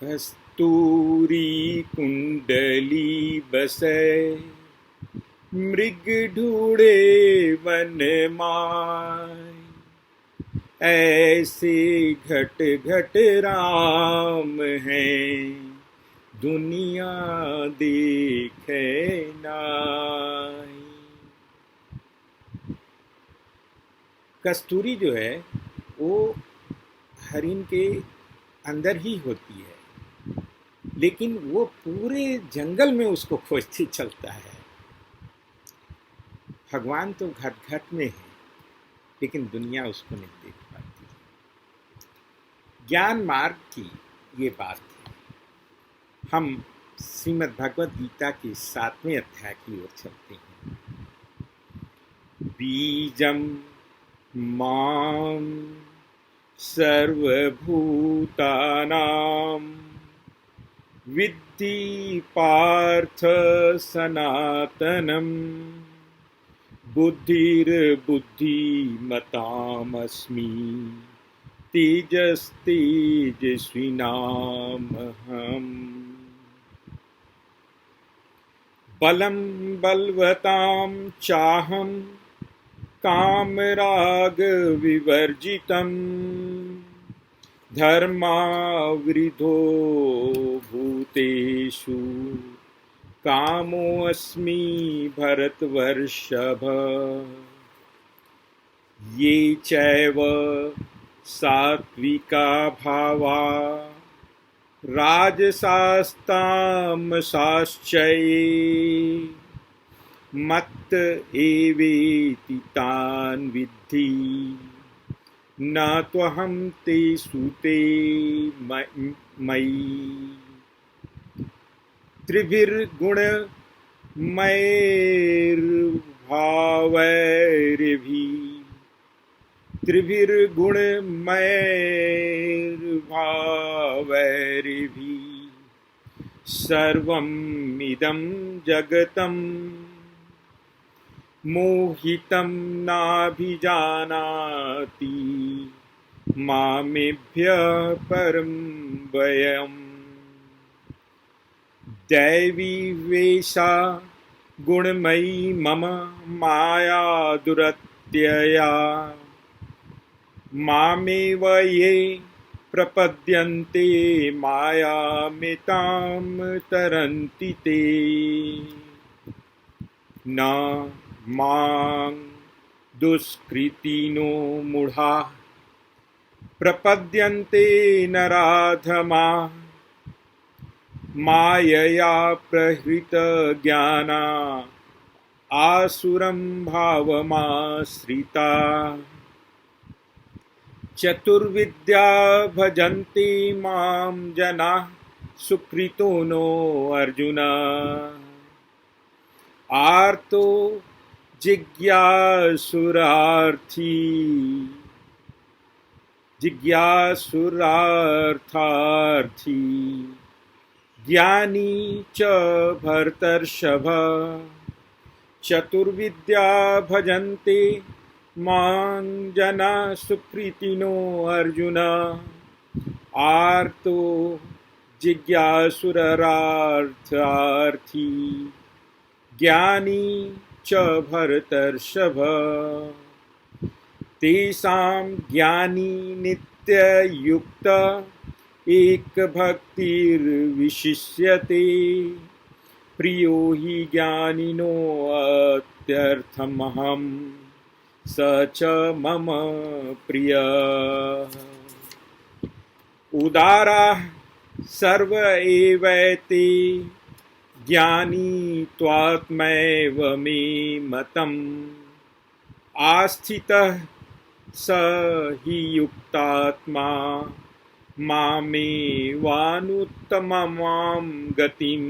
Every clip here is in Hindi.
कस्तूरी कुंडली बसे मृग ढूंढे वन माय। ऐसे घट घट राम हैं दुनिया देखे नाई। कस्तूरी जो है वो हरिन के अंदर ही होती है, लेकिन वो पूरे जंगल में उसको खोजते चलता है। भगवान तो घट घट में है, लेकिन दुनिया उसको नहीं देख पाती। ज्ञान मार्ग की ये बात है। हम श्रीमद् भगवद गीता के 7वें अध्याय की ओर चलते हैं। बीजम माम सर्वभूतानां विद्धि पार्थ सनातनम् बुद्धिर्बुद्धिमतामस्मि तेजस्तेजस्विनामहम्। बलं बलवतां चाहं कामराग विवर्जितं धर्मावृधो भूतेषु कामोऽस्मि भरतवर्षभ। ये चैव सात्विका भावा राजसास्तामसाश्चये मत्त एवेति तान् विद्धि न त्वहं तेषु ते मयि। त्रिभिर्गुणमयैर्भावैर्भिः सर्वं इदं जगतं मोहितं नाभिजानाति मामेभ्यः परं वयम्। दैवी वेशा गुणमयी मम माया दुरत्यया मामेव ये प्रपद्यन्ते मायामितां तरन्ति ते। न मां दुष्कृतिनो मूढा प्रपद्यन्ते नराधमा मायया प्रहृतज्ञाना आसुरं भावमाश्रिता। चतुर्विद्या भजन्ते मां जनाः सुकृतो नो अर्जुन। आर्तो जिज्ञासुरार्थी ज्ञानी च भरतर्षभ। चतुर्विद्या भजन्ते मां जनाः सुकृतिनो अर्जुन। आर्तो जिज्ञासुरार्थी ज्ञानी च भरतर्षभ। तेषां ज्ञानी नित्ययुक्त एकभक्तिर्विशिष्यते प्रियो हि ज्ञानिनो अत्यर्थमहं स च मम प्रियः। उदाराः सर्व एवैते ज्ञानी त्वात्मैव मे मतम् आस्थितः स हि युक्तात्मा मामेवानुत्तममां गतिम्।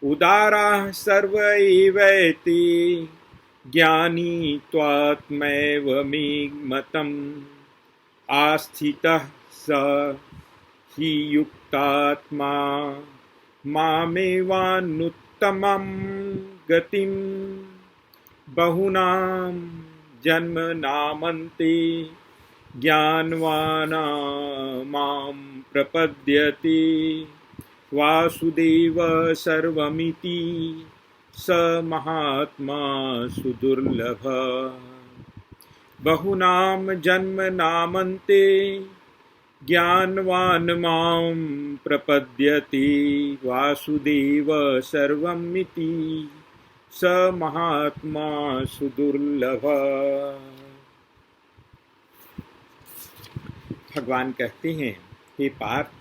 उदाराः सर्व एवैते ज्ञानी त्वात्मैव मे मतम् आस्थितः स हि युक्तात्मा मामेवानुत्तमं गतिम्। बहुनां जन्मनामन्ते ज्ञानवानां मां प्रपद्यते वासुदेव सर्वमिति स महात्मा सुदुर्लभ बहुनाम जन्मनामन्ते ज्ञानवान् मां प्रपद्यते वासुदेव सर्वमिति स महात्मा सुदुर्लभ। भगवान कहते हैं, हे पार्थ,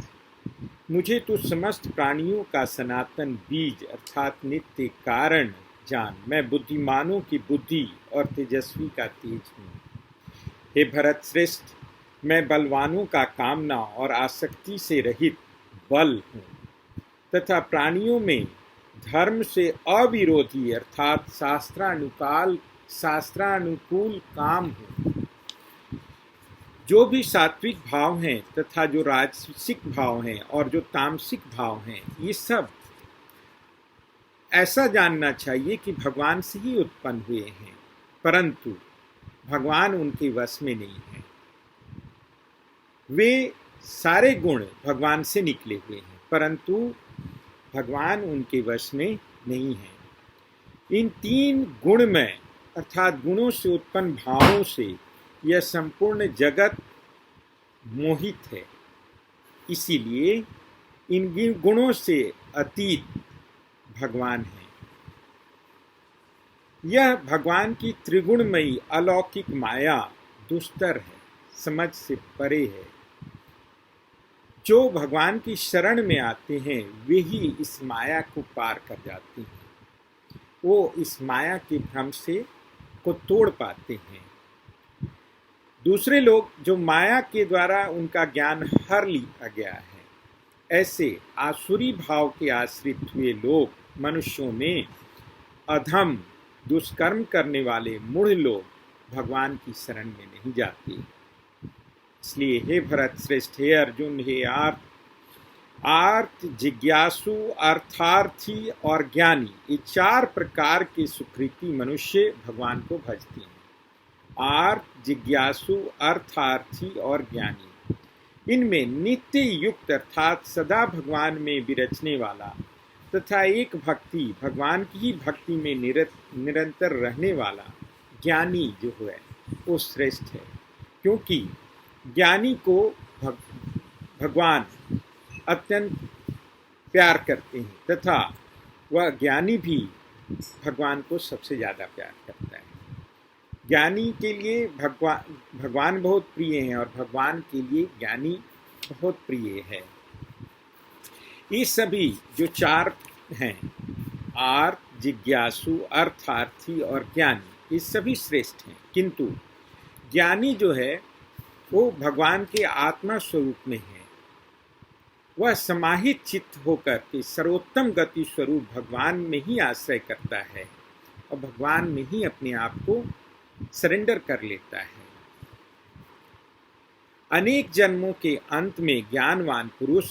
मुझे तो समस्त प्राणियों का सनातन बीज अर्थात नित्य कारण जान। मैं बुद्धिमानों की बुद्धि और तेजस्वी का तेज हूँ। हे भरत श्रेष्ठ, मैं बलवानों का कामना और आसक्ति से रहित बल हूँ तथा प्राणियों में धर्म से अविरोधी अर्थात शास्त्रानुकूल काम हूँ। जो भी सात्विक भाव हैं तथा जो राजसिक भाव हैं और जो तामसिक भाव हैं, ये सब ऐसा जानना चाहिए कि भगवान से ही उत्पन्न हुए हैं, परंतु भगवान उनके वश में नहीं है। वे सारे गुण भगवान से निकले हुए हैं, परंतु भगवान उनके वश में नहीं है। इन तीन गुणमय अर्थात गुणों से उत्पन्न भावों से यह संपूर्ण जगत मोहित है। इसीलिए इन गुणों से अतीत भगवान है। यह भगवान की त्रिगुणमयी अलौकिक माया दुस्तर है, समझ से परे है। जो भगवान की शरण में आते हैं वे ही इस माया को पार कर जाते हैं। वो इस माया के भ्रम से को तोड़ पाते हैं। दूसरे लोग जो माया के द्वारा उनका ज्ञान हर लिया गया है, ऐसे आसुरी भाव के आश्रित हुए लोग मनुष्यों में अधम दुष्कर्म करने वाले मूढ़ लोग भगवान की शरण में नहीं जाते। इसलिए हे भरत श्रेष्ठ, हे अर्जुन, हे आर्त जिज्ञासु, अर्थार्थी और ज्ञानी, ये चार प्रकार के सुकृति मनुष्य भगवान को भजते हैं। आर्त, जिज्ञासु, अर्थार्थी और ज्ञानी, इनमें नित्य युक्त अर्थात सदा भगवान में विरचने वाला तथा एक भक्ति भगवान की ही भक्ति में निरंतर रहने वाला ज्ञानी जो है वो श्रेष्ठ है, क्योंकि ज्ञानी को भगवान अत्यंत प्यार करते हैं तथा वह ज्ञानी भी भगवान को सबसे ज़्यादा प्यार करता है। ज्ञानी के लिए भगवान बहुत प्रिय हैं और भगवान के लिए ज्ञानी बहुत प्रिय है। ये सभी जो चार हैं, आर्त, जिज्ञासु, अर्थार्थी और ज्ञानी, ये सभी श्रेष्ठ हैं, किंतु ज्ञानी जो है वो भगवान के आत्मा स्वरूप में है। वह समाहित चित्त होकर के सर्वोत्तम गति स्वरूप भगवान में ही आश्रय करता है और भगवान में ही अपने आप को सरेंडर कर लेता है। अनेक जन्मों के अंत में ज्ञानवान पुरुष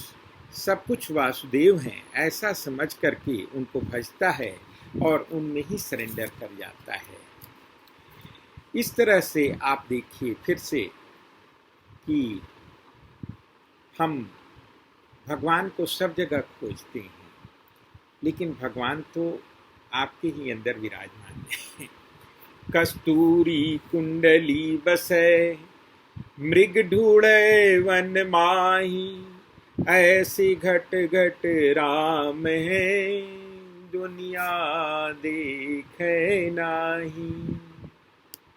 सब कुछ वासुदेव हैं ऐसा समझ करके उनको भजता है और उनमें ही सरेंडर कर जाता है। इस तरह से आप देखिए फिर से कि हम भगवान को सब जगह खोजते हैं, लेकिन भगवान तो आपके ही अंदर विराजमान है। कस्तूरी कुंडली बसै मृग ढूढ़े वन माही, ऐसे घट घट राम है दुनिया देखे नाही।